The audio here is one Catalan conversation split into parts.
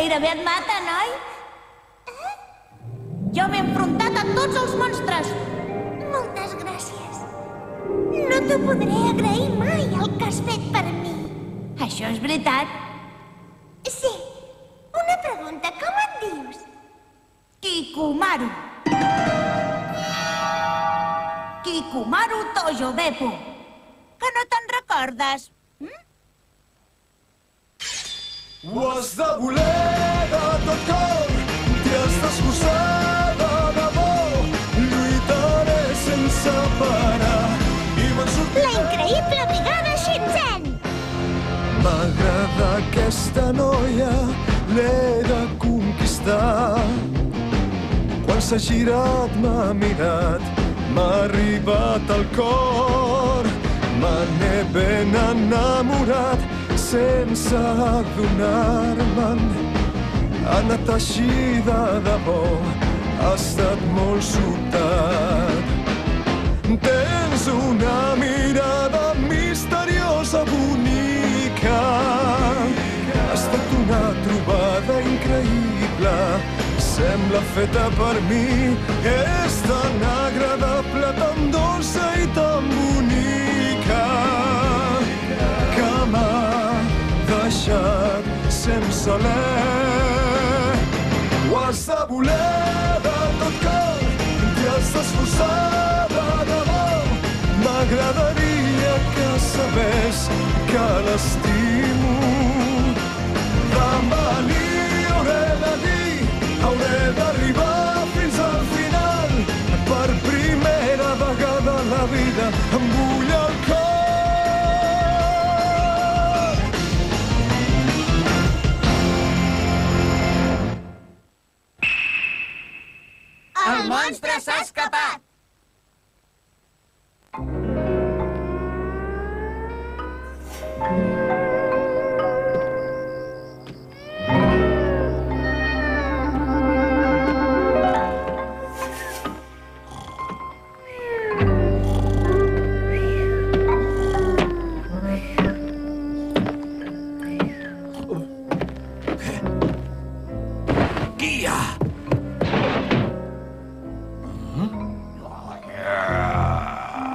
Gairebé et mata, noi? Jo m'he enfrontat a tots els monstres. Moltes gràcies. No t'ho podré agrair mai, el que has fet per mi. Això és veritat. Sí. Una pregunta, com et dius? Kikumaru. Kikumaru Tojo Beppo. Que no te'n recordes? Ho has de voler de tot cor, t'hi has d'esforçar de debò, lluitaré sense parar i me'n sortiré. La increïble brigada Shinzen! M'agrada aquesta noia, l'he de conquistar. Quan s'ha girat m'ha mirat, m'ha arribat al cor. Me n'he ben enamorat sense adonar-me'n. Ha anat així de debò, ha estat molt sobtat. Tens una mirada misteriosa, bonica. Ha estat una trobada increïble, sembla feta per mi. És tan agradable, tan dolça i tan bonica, que m'ha deixat sense alè. Ho has de voler de tot cor, t'hi has d'esforçar de debò. M'agradaria que sabés que l'estimo. Demà li hauré de dir, hauré d'arribar fins al final. Per primera vegada a la vida em vull al cor. El monstre s'ha escapat! Guia!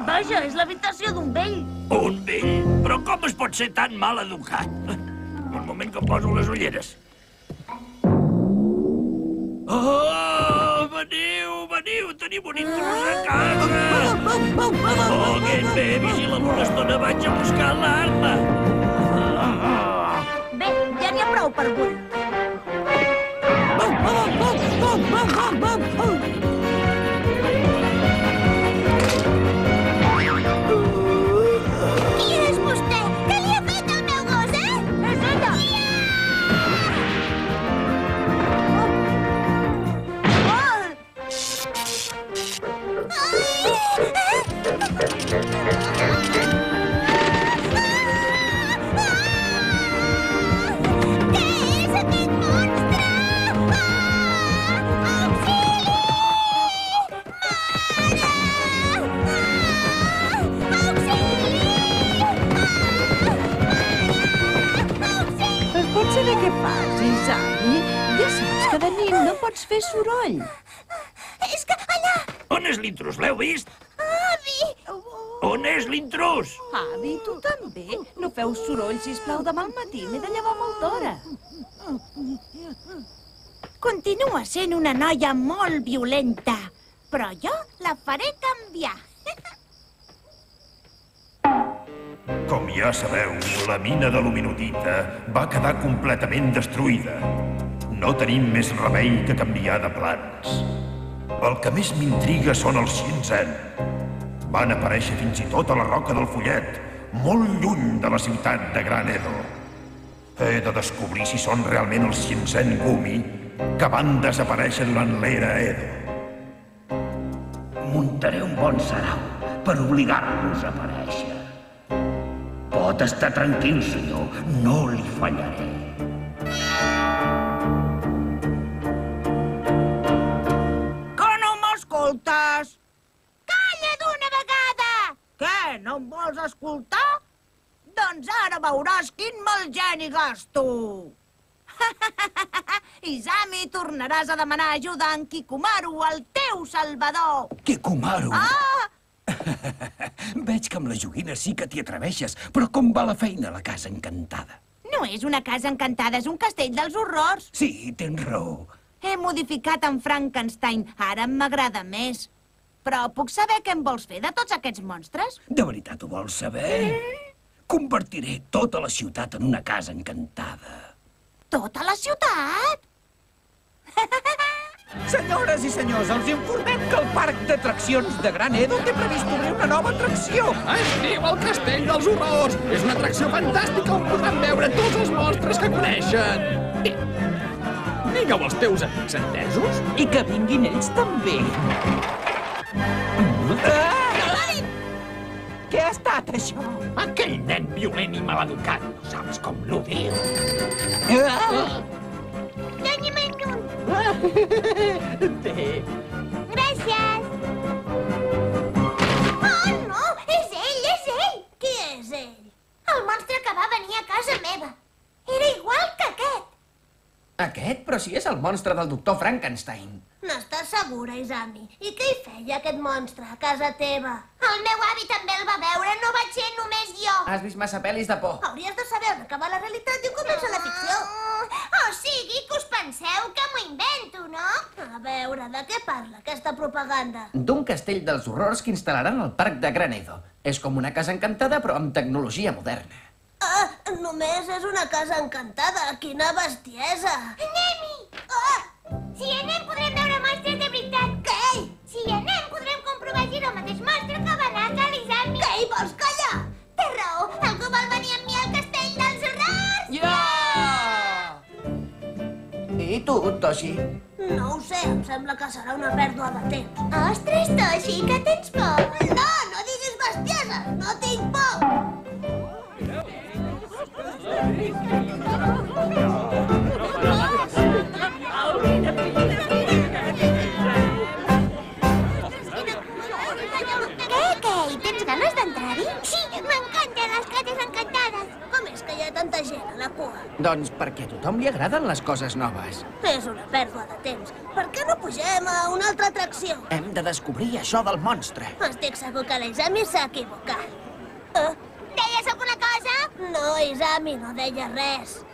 Vaja, és l'habitació d'un vell. Un vell? Però com es pot ser tan mal educat? Un moment que em poso les ulleres. Oh, veniu, veniu, tenim un intrus a casa! Oh, aquest bé, vigila-lo una estona, vaig a buscar l'arma! Bé, ja n'hi ha prou per avui. Qui és vostè? Què li ha fet al meu gos, És ella! Què és aquest monstre? Auxili! Mare! Auxili! Es pot saber què fas, Isani? Ja saps que de nit no pots fer soroll. És que allà... On és l'intrus? L'heu vist? Avi! On és l'intrus? Avi, tu també. No feu soroll, sisplau, demà al matí. M'he de llevar molt d'hora. Continua sent una noia molt violenta, però jo la faré canviar. Com ja sabeu, la mina de luminotita va quedar completament destruïda. No tenim més remei que canviar de plans. El que més m'intriga són els Shinzen. Van aparèixer fins i tot a la Roca del Follet, molt lluny de la ciutat de Gran Edo. He de descobrir si són realment els Shinzen Gumi que van desaparèixer durant l'era Edo. Muntaré un bon sarau per obligar-los a aparèixer. Pot estar tranquil, senyor. No li fallaré. Que no m'escoltes? Calla d'una vegada! Què, no em vols escoltar? Doncs ara veuràs quin mal geni gasto. Izami, tornaràs a demanar ajuda a en Kikumaru, el teu salvador. Kikumaru! Ah! Veig que amb les joguines sí que t'hi atreveixes, però com va la feina a la casa encantada? No és una casa encantada, és un castell dels horrors. Sí, tens raó. He modificat en Frankenstein, ara m'agrada més. Però puc saber què en vols fer de tots aquests monstres? De veritat ho vols saber? Convertiré tota la ciutat en una casa encantada. Tota la ciutat? Senyores i senyors, els informem que el parc d'atraccions de Gran Edo té previst obrir una nova atracció. Es diu el Castell dels Horrors. És una atracció fantàstica on podran veure tots els monstres que coneixen. Digueu als teus amics, entesos? I que vinguin ells també. Què ha estat, això? Aquell nen violent i maleducat. No saps com l'ho diu. Doni Magnum. Té. Gràcies. Oh, no! És ell, és ell! Qui és ell? El monstre que va venir a casa meva. Era igual que aquest. Aquest? Però si és el monstre del doctor Frankenstein. N'estàs segura, Izami? I què hi feia aquest monstre a casa teva? El meu avi també el va veure, no vaig ser només jo. Has vist massa pel·lis de por. Hauries de saber on acaba la realitat i on comença la ficció. O sigui que us penseu que m'ho invento, no? A veure, de què parla aquesta propaganda? D'un castell dels horrors que instal·laran al parc de Gran Edo. És com una casa encantada, però amb tecnologia moderna. Ah, només és una casa encantada. Quina bestiesa. Anem-hi! Ah! Si hi anem podrem veure monstres de veritat. Què? Si hi anem podrem comprovar si era el mateix monstre que va anar a casa l'Izami. Què hi vols callar? Té raó, algú vol venir amb mi al castell dels horrors? I tu, Toshi? No ho sé, em sembla que serà una pèrdua de temps. Ostres, Toshi, que tens por? No, no diguis bestieses, no tinc por. Què? Hi tens ganes d'entrar-hi? Sí, m'encanten les cases encantades. Com és que hi ha tanta gent a la cua? Doncs perquè a tothom li agraden les coses noves. És una pèrdua de temps. Per què no pugem a una altra atracció? Hem de descobrir això del monstre. Estic segur que l'Izami s'ha equivocat. Deies alguna cosa? No, Izami, no deia res.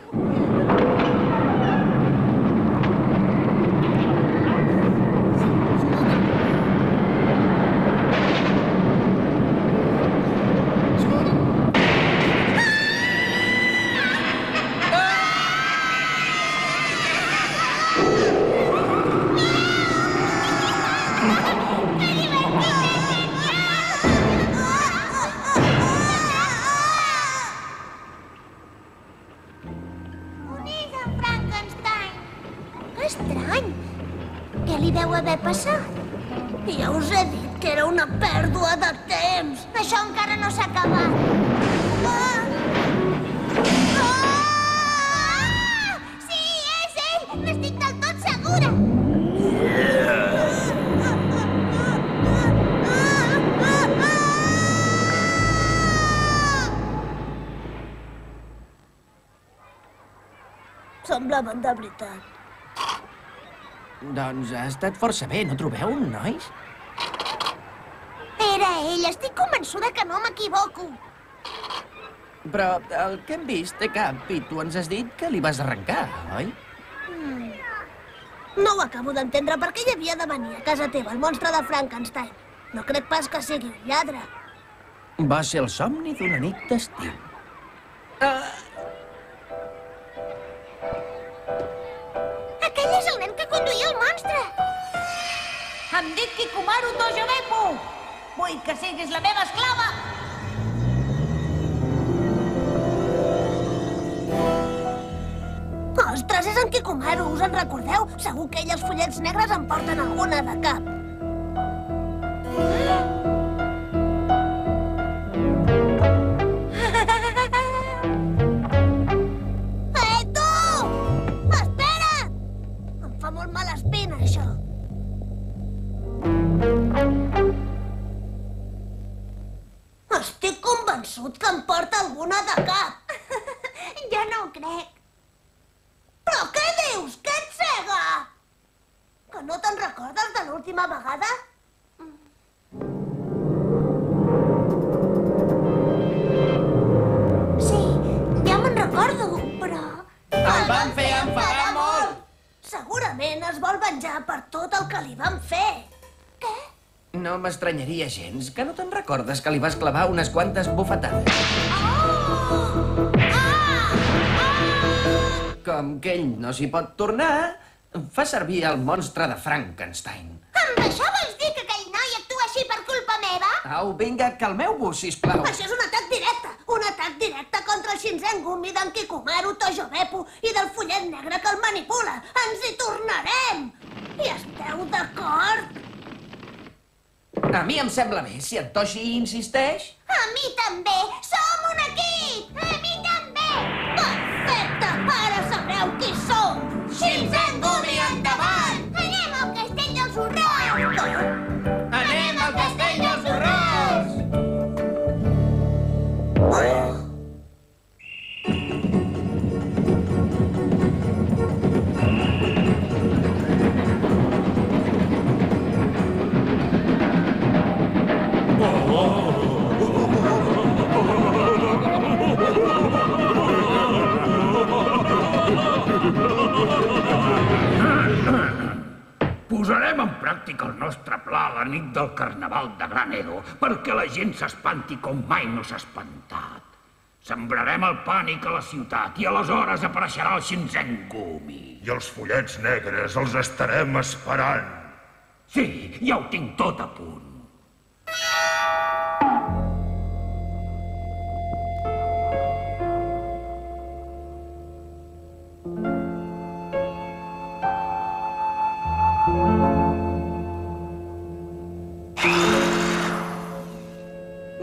Ja us he dit que era una pèrdua de temps. Això encara no s'ha acabat. Sí, és ell! N'estic del tot segura! Semblaven de veritat. Doncs ha estat força bé, no trobeu, nois? Era ell, estic convençuda que no m'equivoco. Però el que hem vist té cap i tu ens has dit que li vas arrencar, oi? No ho acabo d'entendre. Per què hi havia de venir a casa teva el monstre de Frankenstein? No crec pas que sigui un lladre. Va ser el somni d'una nit d'estiu. Aquell és el nen que conduïa el monstre. Em dic Kikumaru Tojobepu. Vull que siguis la meva esclava. Ostres, és en Kikumaru, us en recordeu? Segur que ell i els follets negres en porten alguna de cap. Tu! Espera! Em fa molt mala espina, això. Estic convençut que em porta alguna de cap. Jo no ho crec. Però última vegada? Sí, ja me'n recordo, però... El van fer enfadar molt! Segurament es vol venjar per tot el que li van fer. Què? No m'estranyaria gens que no te'n recordes que li vas clavar unes quantes bufetades. Oh! Com que ell no s'hi pot tornar, fa servir el monstre de Frankenstein. Amb això vols dir que aquell noi actua així per culpa meva? Au, vinga, calmeu-vos, sisplau. Això és un atac directe contra el Shinsengumi d'en Kikumaru Tojobepu i del follet negre que el manipula. Ens hi tornarem! Hi esteu d'acord? A mi em sembla bé, si en Toshi insisteix. A mi també! Som un equip! A mi també! Perfecte! Ara sabreu qui som! Shinsengumi endavant! Anem al castell dels horrors! Anem al castell dels horrors! Posarem en pràctica el nostre pla a la nit del Carnaval de Gran Edo perquè la gent s'espanti com mai no s'ha espantat. Sembrarem el pànic a la ciutat i aleshores apareixerà el Shinsengumi. I els follets negres els estarem esperant. Sí, ja ho tinc tot a punt.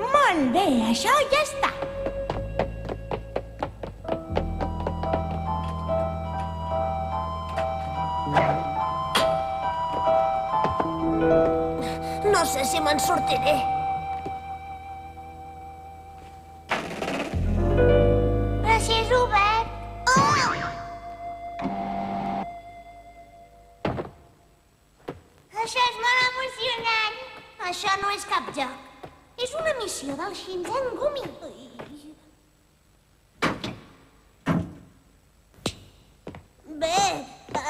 Molt bé, això ja està. No sé si me'n sortiré. Però si és obert. Oh! Això és molt emocionant. Això no és cap joc. És una missió del Shinsengumi. Bé,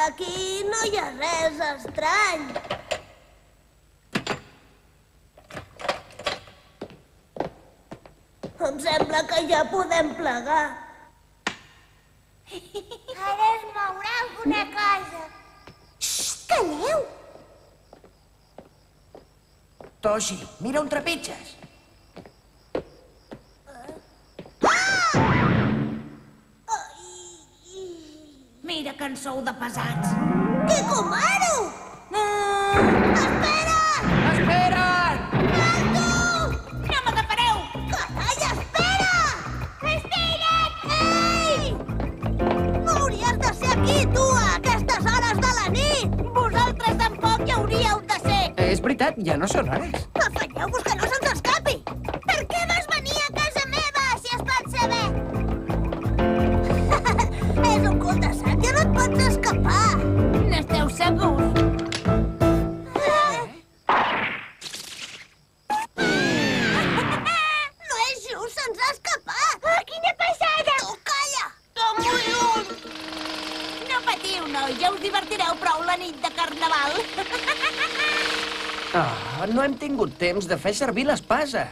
aquí no hi ha res estrany. Em sembla que ja podem plegar. Ara es mourà alguna cosa. Xxt, calleu! Toshi, mira on trepitges. Mira que en sou de pesats. Kikumaru! Espera! Espera't! Alto! No m'agafareu! Carai, espera! Espera't! Ei! No hauries de ser aquí, tu, a aquestes hores de la nit! Vosaltres tampoc hi hauríeu de ser. És veritat, ja no són hores. Afanyeu-vos que no se'ns escapi! Per què vas venir a casa meva, si es pot saber? És un cul de sac, ja no et pots escapar! N'esteu segurs? No és just, se'ns ha escapat! Quina passada! Tu calla! Som molt ulls! No patiu, noi, ja us divertireu prou la nit de Carnaval. No hem tingut temps de fer servir l'espasa.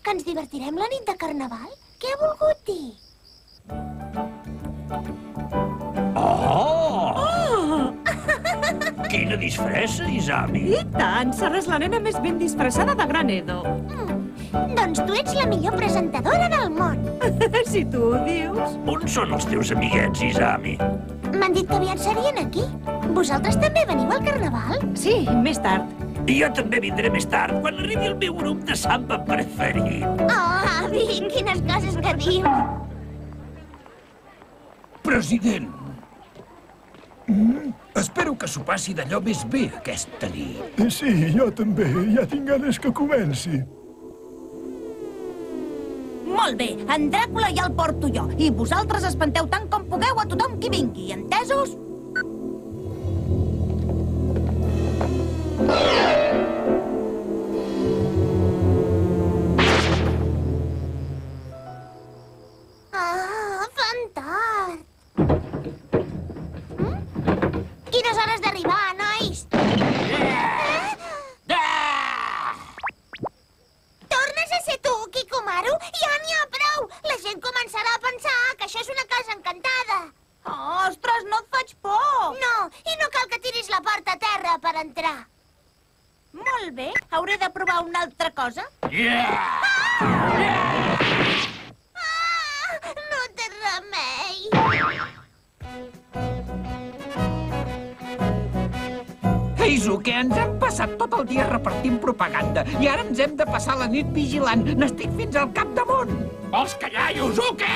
Que ens divertirem la nit de Carnaval? Què ha volgut dir? Quina disfressa, Izami! I tant, seràs la nena més ben disfressada de Gran Edo. Doncs tu ets la millor presentadora del món. Si tu ho dius. On són els teus amiguets, Izami? M'han dit que aviat serien aquí. Vosaltres també veniu al Carnaval? Sí, més tard. I jo també vindré més tard, quan arribi el meu grup de samba preferit. Oh, avi, quines coses que diu. President, espero que s'ho passi d'allò més bé aquesta nit. Sí, jo també. Ja tinc ganes que comenci. Molt bé, en Dràcula ja el porto jo. I vosaltres espanteu tant com pugueu a tothom qui vingui, entesos? Fan tard. Quines hores d'arribar, nois? Tornes a ser tu, Kikomaru? Ja n'hi ha prou! La gent començarà a pensar que això és una casa encantada. Oh, ostres, no et faig por! No, i no cal que tiris la porta a terra per entrar. Molt bé, hauré de provar una altra cosa. No té remei. Keisuke, ens hem passat tot el dia repartint propaganda i ara ens hem de passar la nit vigilant. N'estic fins al capdamunt. Vols callar, Yuzuke?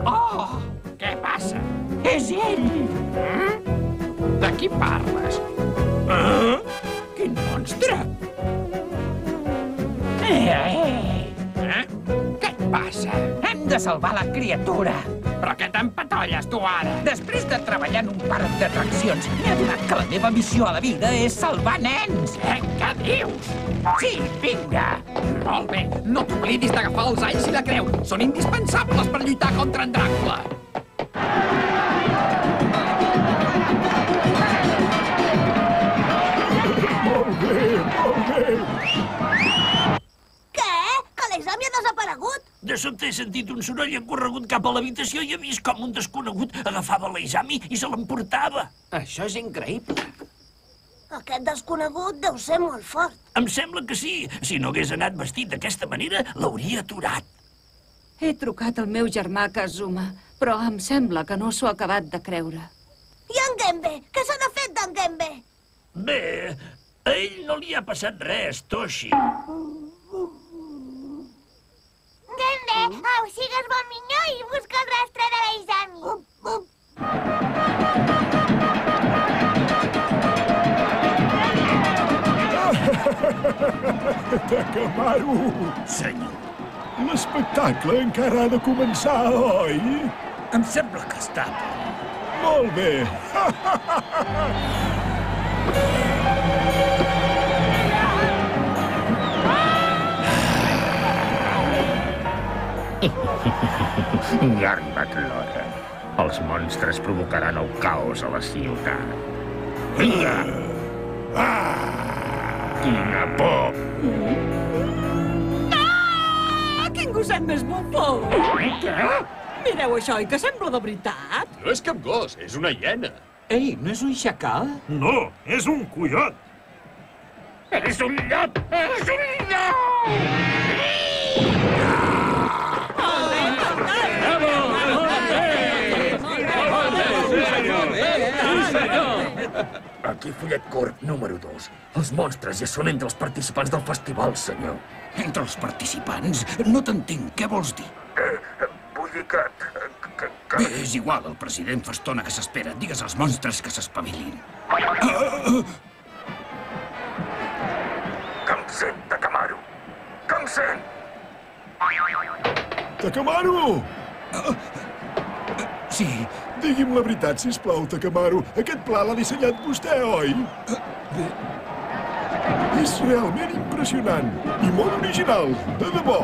Oh, Què passa? és ell! De qui parles? Quin monstre! Què et passa? Hem de salvar la criatura. Però què t'empatolles, tu, ara? Després de treballar en un parc d'atraccions, m'he adonat que la meva missió a la vida és salvar nens. Què dius? Sí, vinga. Molt bé, no t'oblidis d'agafar els alls i la creu. Són indispensables per lluitar contra en Dràcula. Molt bé, molt bé. Què? Que l'exami ha desaparegut? De sobte he sentit un soroll i he corregut cap a l'habitació i he vist com un desconegut agafava l'Aizami i se l'emportava. Això és increïble. Aquest desconegut deu ser molt fort. Em sembla que sí. Si no hagués anat vestit d'aquesta manera, l'hauria aturat. He trucat al meu germà Kazuma, però em sembla que no s'ho ha acabat de creure. I en Genbe? Què se n'ha fet d'en Genbe? Bé, a ell no li ha passat res, Toshi. Genbe, au, sigues bon minyó i busca el rastre de l'Aizami. Takamaru! Senyor, L'espectacle encara ha de començar, oi? Em sembla que està. Molt bé. Ja ha arribat l'hora. Els monstres provocaran el caos a la ciutat. Vinga! Quina por! Quin gosset més bufó! Què? Mireu això, i que sembla de veritat? No és cap gos, és una hiena. Ei, no és un xacal? no, és un coiot. És un llop! És un llop! Aquí, fullet curt, número 2. Els monstres ja són entre els participants del festival, senyor. Entre els participants? No t'entenc, què vols dir? Vull dir que... Bé, és igual, el president fa estona que s'espera. Digues als monstres que s'espavilin. Que em sent, Takamaru! Que em sent! Takamaru! Sí, Digui'm la veritat, sisplau, Takamaru. Aquest pla l'ha dissenyat vostè, oi? És realment impressionant i molt original, de debò.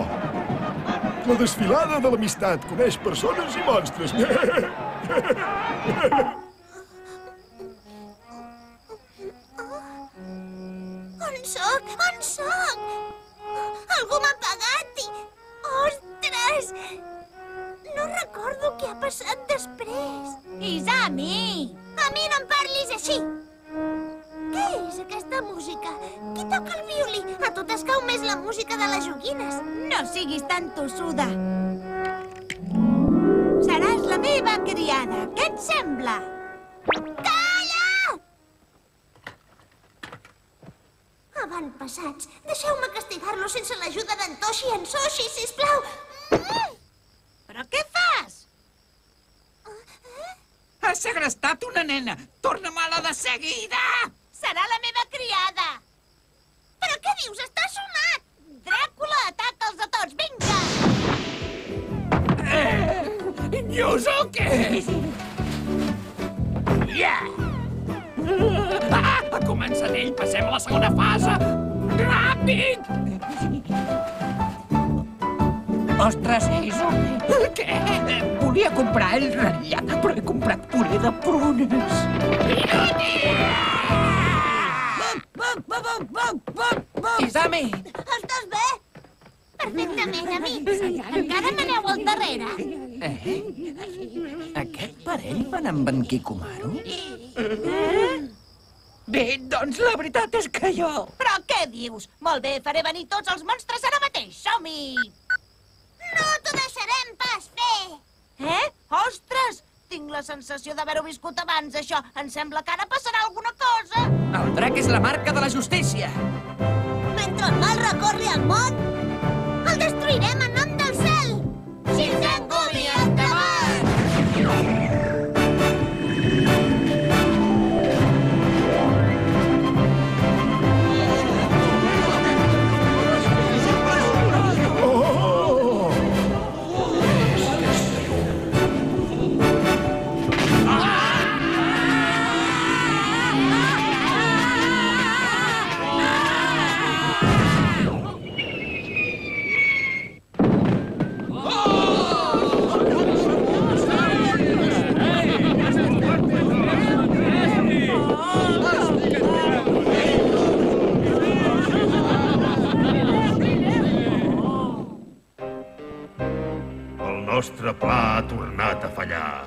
La desfilada de l'amistat coneix persones i monstres. On soc? On soc? Algú m'ha pagat i... Ostres! No recordo què ha passat després. Izami! A mi no em parlis així! Què és aquesta música? Qui toca el violí? A tu t'escau més la música de les joguines. No siguis tan tossuda. Seràs la meva criada. Què et sembla? Calla! Avantpassats, deixeu-me castigar-lo sense l'ajuda d'en Toshi i en Soshi, sisplau. Però què fas? Has segrestat una nena! Torna-me-la de seguida! Serà la meva criada. Però què dius? Està sonat! Dràcula, ataca'ls a tots, vinga! Yuzuki! Ah! començant ell, passem a la segona fase. Ràpid! Ostres, Eiso, què? Volia comprar el ratllat, però he comprat puré de prunes. Izami! Estàs bé? Perfectament, amics. Encara m'aneu al darrere. Aquest parell van amb en Kikumaru? Bé, doncs la veritat és que jo... Però què dius? Molt bé, faré venir tots els monstres ara mateix. Som-hi! No t'ho deixarem pas fer. Ostres! Tinc la sensació d'haver-ho viscut abans, això. Em sembla que ara passarà alguna cosa. El drac és la marca de la justícia. Mentre el mal recorri el món, el destruirem en nom del cel. Shinzengumi, endavant! El nostre pla ha tornat a fallar.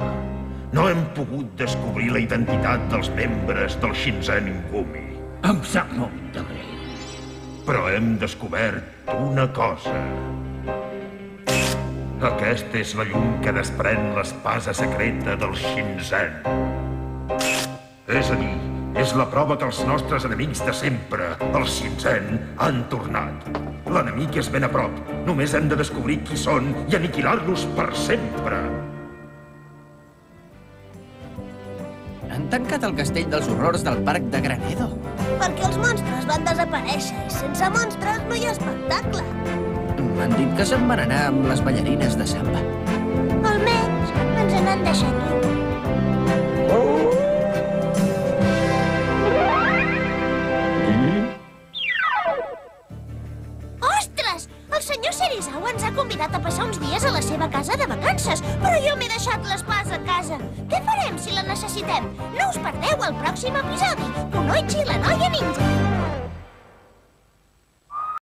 No hem pogut descobrir la identitat dels membres del Shinzengumi. Em sap molt de greu. Però hem descobert una cosa. Aquesta és la llum que desprèn l'espasa secreta del Shinzen. És a dir, és la prova que els nostres enemics de sempre, els Shinzen, han tornat. L'enemic és ben a prop. Només hem de descobrir qui són i aniquilar-los per sempre. Han tancat el castell dels horrors del parc de Granedo. Perquè els monstres van desaparèixer i sense monstres no hi ha espectacle. M'han dit que se'n van anar amb les ballarines de samba. Almenys ens n'han deixat un. Ostres! El senyor Serizawa ens ha convidat a passar uns dies a la seva casa de vacances, però jo m'he deixat l'espasa a casa. Què farem si la necessitem? No us perdeu el pròxim episodi. Kunoichi, la noia ninja.